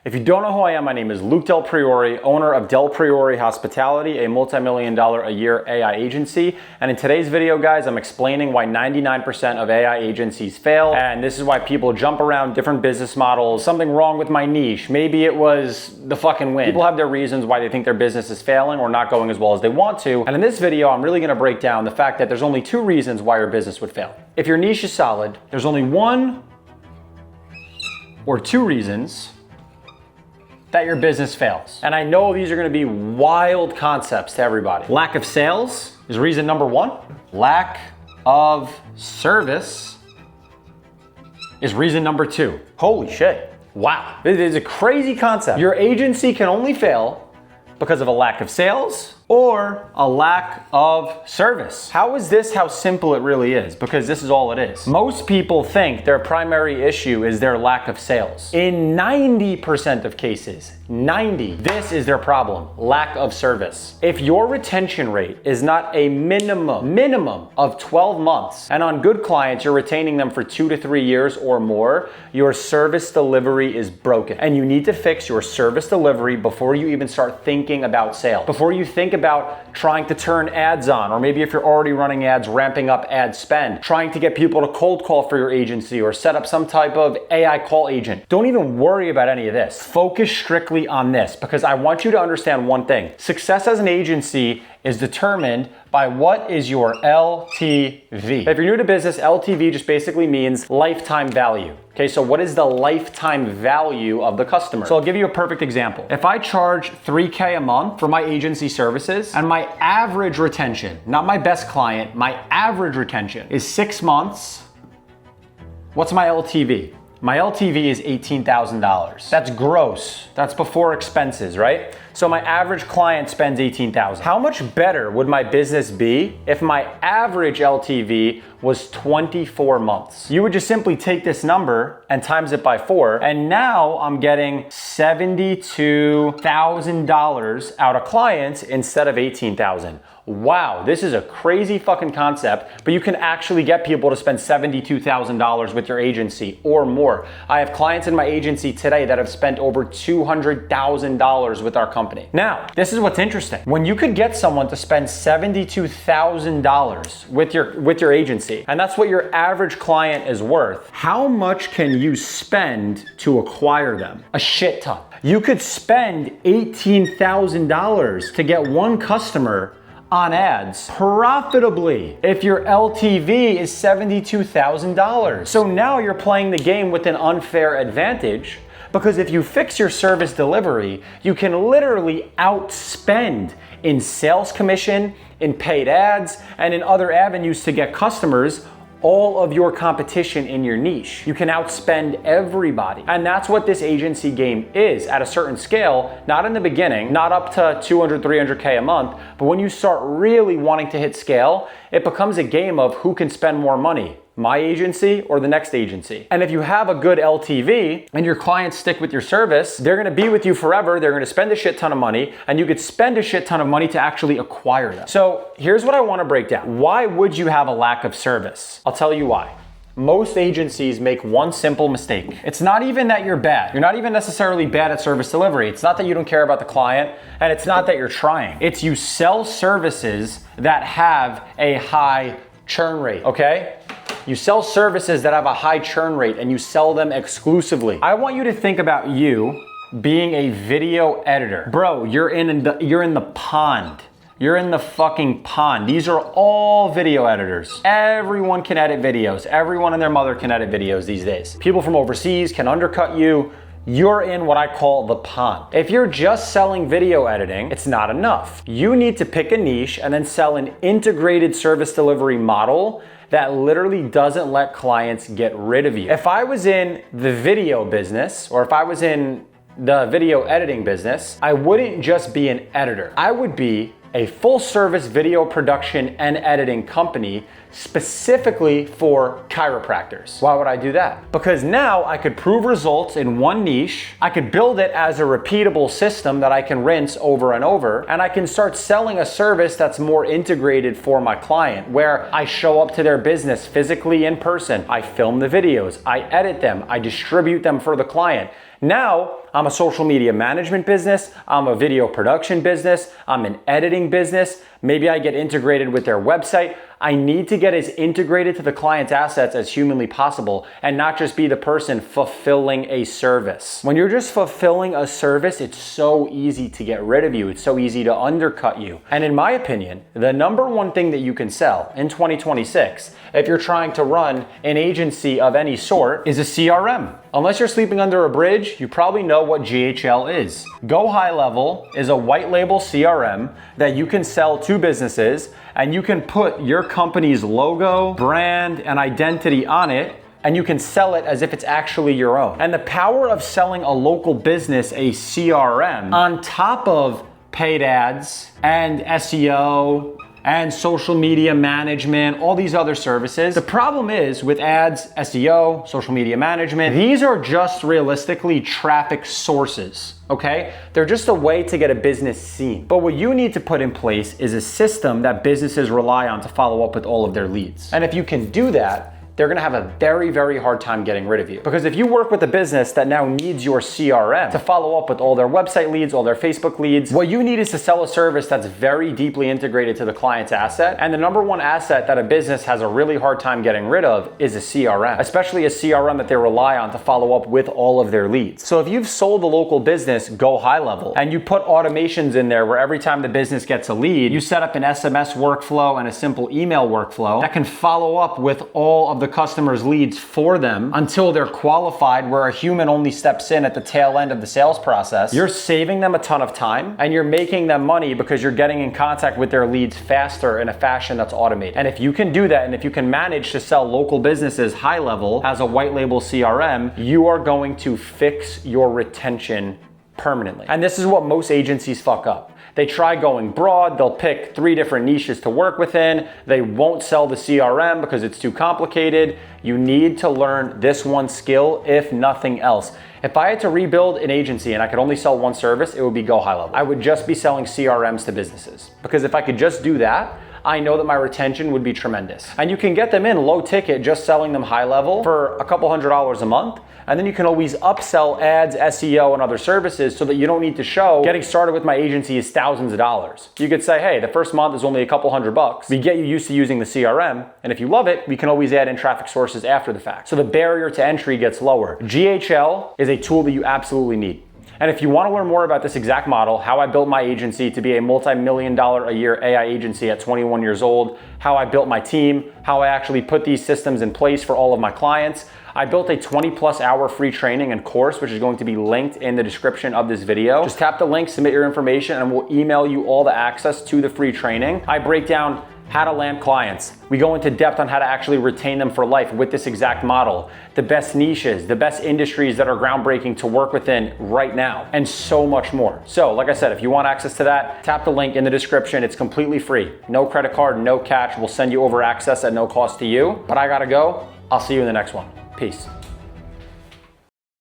If you don't know who I am, my name is Luke Del Priore, owner of Del Priore Hospitality, a multi-million-dollar a year AI agency. And in today's video, guys, I'm explaining why 99% of AI agencies fail. And this is why people jump around different business models. Something wrong with my niche. Maybe it was the fucking wind. People have their reasons why they think their business is failing or not going as well as they want to. And in this video, I'm really gonna break down the fact that there's only two reasons why your business would fail. If your niche is solid, there's only one or two reasons that your business fails. And I know these are gonna be wild concepts to everybody. Lack of sales is reason number one. Lack of service is reason number two. Holy shit. Wow. It is a crazy concept. Your agency can only fail because of a lack of sales or a lack of service. How is this how simple it really is? Because this is all it is. Most people think their primary issue is their lack of sales. In 90% of cases, this is their problem, lack of service. If your retention rate is not a minimum of 12 months, and on good clients, you're retaining them for 2 to 3 years or more, your service delivery is broken. And you need to fix your service delivery before you even start thinking about sales. Before you think about trying to turn ads on, or maybe if you're already running ads, ramping up ad spend, trying to get people to cold call for your agency or set up some type of AI call agent. Don't even worry about any of this. Focus strictly on this, because I want you to understand one thing. Success as an agency is determined by what is your LTV. If you're new to business, LTV just basically means lifetime value. Okay, so what is the lifetime value of the customer? So I'll give you a perfect example. If I charge $3K a month for my agency services and my average retention, not my best client, my average retention is 6 months, what's my LTV? My LTV is $18,000. That's gross. That's before expenses, right? So my average client spends $18,000. How much better would my business be if my average LTV was 24 months? You would just simply take this number and times it by 4, and now I'm getting $72,000 out of clients instead of $18,000. Wow, this is a crazy fucking concept, but you can actually get people to spend $72,000 with your agency or more. I have clients in my agency today that have spent over $200,000 with our company. Now, this is what's interesting. When you could get someone to spend $72,000 with your agency, and that's what your average client is worth, how much can you spend to acquire them? A shit ton. You could spend $18,000 to get one customer on ads profitably if your LTV is $72,000. So now you're playing the game with an unfair advantage, because if you fix your service delivery, you can literally outspend in sales commission, in paid ads, and in other avenues to get customers all of your competition in your niche. You can outspend everybody. And that's what this agency game is at a certain scale, not in the beginning, not up to 200, 300K a month, but when you start really wanting to hit scale, it becomes a game of who can spend more money, my agency or the next agency. And if you have a good LTV and your clients stick with your service, they're gonna be with you forever, they're gonna spend a shit ton of money, and you could spend a shit ton of money to actually acquire them. So here's what I wanna break down. Why would you have a lack of service? I'll tell you why. Most agencies make one simple mistake. It's not even that you're bad. You're not even necessarily bad at service delivery. It's not that you don't care about the client, and it's not that you're trying. It's you sell services that have a high churn rate, okay? You sell services that have a high churn rate and you sell them exclusively. I want you to think about you being a video editor. Bro, you're in the pond. You're in the fucking pond. These are all video editors. Everyone can edit videos. Everyone and their mother can edit videos these days. People from overseas can undercut you. You're in what I call the pond. If you're just selling video editing, it's not enough. You need to pick a niche and then sell an integrated service delivery model that literally doesn't let clients get rid of you. If I was in the video business, or if I was in the video editing business, I wouldn't just be an editor. I would be a full service video production and editing company specifically for chiropractors. Why would I do that? Because now I could prove results in one niche, I could build it as a repeatable system that I can rinse over and over, and I can start selling a service that's more integrated for my client, where I show up to their business physically in person, I film the videos, I edit them, I distribute them for the client. Now I'm a social media management business. I'm a video production business. I'm an editing business. Maybe I get integrated with their website. I need to get as integrated to the client's assets as humanly possible and not just be the person fulfilling a service. When you're just fulfilling a service, it's so easy to get rid of you. It's so easy to undercut you. And in my opinion, the number one thing that you can sell in 2026, if you're trying to run an agency of any sort, is a CRM. Unless you're sleeping under a bridge, you probably know what GHL is. GoHighLevel is a white label CRM that you can sell to businesses, and you can put your company's logo, brand, and identity on it, and you can sell it as if it's actually your own. And the power of selling a local business a CRM on top of paid ads and SEO and social media management, all these other services. The problem is with ads, SEO, social media management, these are just realistically traffic sources, okay? They're just a way to get a business seen. But what you need to put in place is a system that businesses rely on to follow up with all of their leads. And if you can do that, they're gonna have a very, very hard time getting rid of you. Because if you work with a business that now needs your CRM to follow up with all their website leads, all their Facebook leads, what you need is to sell a service that's very deeply integrated to the client's asset. And the number one asset that a business has a really hard time getting rid of is a CRM, especially a CRM that they rely on to follow up with all of their leads. So if you've sold a local business GoHighLevel and you put automations in there where every time the business gets a lead, you set up an SMS workflow and a simple email workflow that can follow up with all of the customers' leads for them until they're qualified, where a human only steps in at the tail end of the sales process, you're saving them a ton of time and you're making them money because you're getting in contact with their leads faster in a fashion that's automated. And if you can do that, and if you can manage to sell local businesses high level as a white label CRM, you are going to fix your retention permanently. And this is what most agencies fuck up. They try going broad, they'll pick 3 different niches to work within, they won't sell the CRM because it's too complicated. You need to learn this one skill, if nothing else. If I had to rebuild an agency and I could only sell one service, it would be GoHighLevel. I would just be selling CRMs to businesses. Because if I could just do that, I know that my retention would be tremendous. And you can get them in low ticket, just selling them high level for a couple $100s a month. And then you can always upsell ads, SEO, and other services so that you don't need to show getting started with my agency is thousands of dollars. You could say, hey, the first month is only a couple $100. We get you used to using the CRM. And if you love it, we can always add in traffic sources after the fact. So the barrier to entry gets lower. GHL is a tool that you absolutely need. And if you want to learn more about this exact model, how I built my agency to be a multi-million-dollar a year AI agency at 21 years old, how I built my team, how I actually put these systems in place for all of my clients, I built a 20+ hour free training and course, which is going to be linked in the description of this video. Just tap the link, submit your information, and we'll email you all the access to the free training. I break down how to land clients. We go into depth on how to actually retain them for life with this exact model, the best niches, the best industries that are groundbreaking to work within right now, and so much more. So like I said, if you want access to that, tap the link in the description. It's completely free. No credit card, no catch. We'll send you over access at no cost to you. But I gotta go. I'll see you in the next one. Peace.